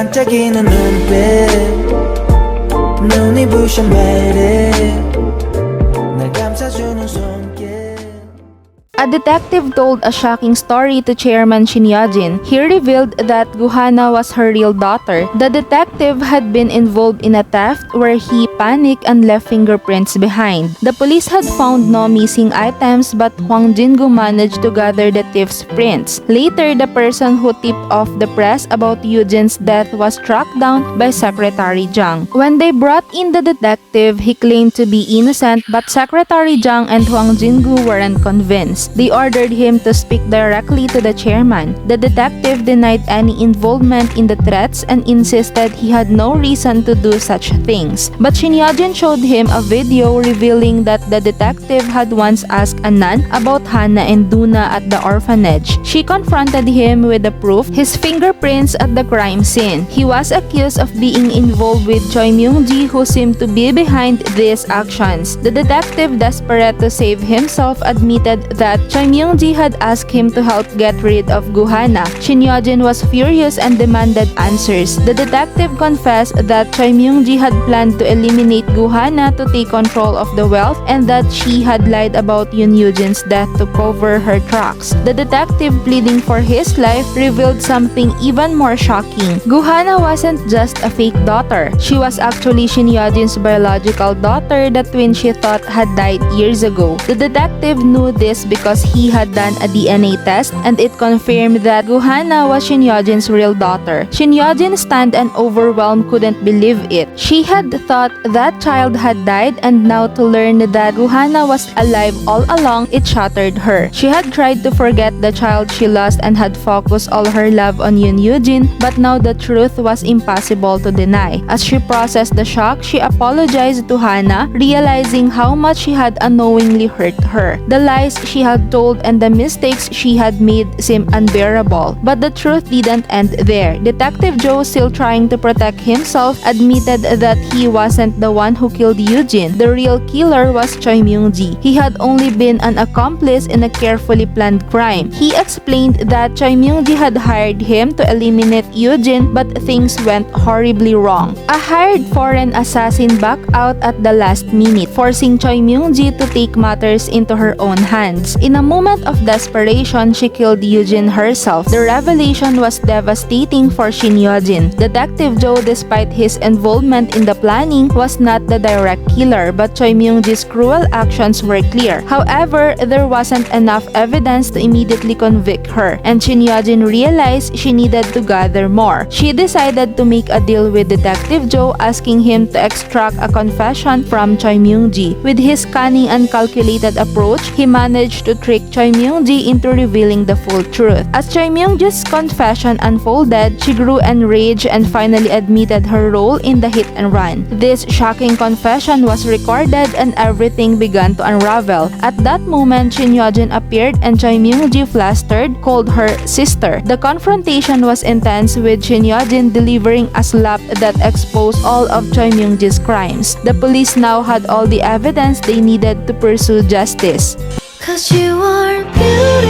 반짝이는 눈빛 눈이 부셔 매일 날 감싸주는 손길. A detective told a shocking story to Chairman Shin Yeo-jin. He revealed that Guhana was her real daughter. The detective had been involved in a theft where he panicked and left fingerprints behind. The police had found no missing items, but Hwang Jin Goo managed to gather the thief's prints. Later, the person who tipped off the press about Yujin's death was tracked down by Secretary Jang. When they brought in the detective, he claimed to be innocent, but Secretary Jang and Hwang Jin Goo weren't convinced. They ordered him to speak directly to the chairman. The detective denied any involvement in the threats and insisted he had no reason to do such things. But Shin Yeo-jin showed him a video revealing that the detective had once asked a nun about Hana and Duna at the orphanage. She confronted him with the proof, his fingerprints at the crime scene. He was accused of being involved with Choi Myung-ji, who seemed to be behind these actions. The detective, desperate to save himself, admitted that Choi Myung-ji had asked him to help get rid of Guhana. Shin Yeo-jin was furious and demanded answers. The detective confessed that Choi Myung-ji had planned to eliminate Guhana to take control of the wealth and that she had lied about Yoon Yujin's death to cover her tracks. The detective, pleading for his life, revealed something even more shocking. Guhana wasn't just a fake daughter. She was actually Shin Yeo-jin's biological daughter, the twin she thought had died years ago. The detective knew this because he had done a DNA test and it confirmed that Guhana was Shin Yeo-jin's real daughter. Shin Yeo-jin, stunned and overwhelmed, couldn't believe it. She had thought that child had died, and now to learn that Guhana was alive all along, it shattered her. She had tried to forget the child she lost and had focused all her love on Yoon Yujin, but now the truth was impossible to deny. As she processed the shock, she apologized to Hana, realizing how much she had unknowingly hurt her. The lies she had told and the mistakes she had made seemed unbearable. But the truth didn't end there. Detective Joe, still trying to protect himself, admitted that he wasn't the one who killed Yujin. The real killer was Choi Myung-ji. He had only been an accomplice in a carefully planned crime. He explained that Choi Myung-ji had hired him to eliminate Yujin, but things went horribly wrong. A hired foreign assassin backed out at the last minute, forcing Choi Myung-ji to take matters into her own hands. In a moment of desperation, she killed Yujin herself. The revelation was devastating for Shin Yeo-jin. Detective Joe, despite his involvement in the planning, was not the direct killer, but Choi Myung-ji's cruel actions were clear. However, there wasn't enough evidence to immediately convict her, and Shin Yeo-jin realized she needed to gather more. She decided to make a deal with Detective Joe, asking him to extract a confession from Choi Myung-ji. With his cunning and calculated approach, he managed to trick Choi Myung-ji into revealing the full truth. As Choi Myung-ji's confession unfolded, she grew enraged and finally admitted her role in the hit and run. This shocking confession was recorded and everything began to unravel. At that moment, Shin Yeo-jin appeared and Choi Myung-ji, flustered, called her sister. The confrontation was intense, with Shin Yeo-jin delivering a slap that exposed all of Choi Myung-ji's crimes. The police now had all the evidence they needed to pursue justice. 'Cause you are beautiful.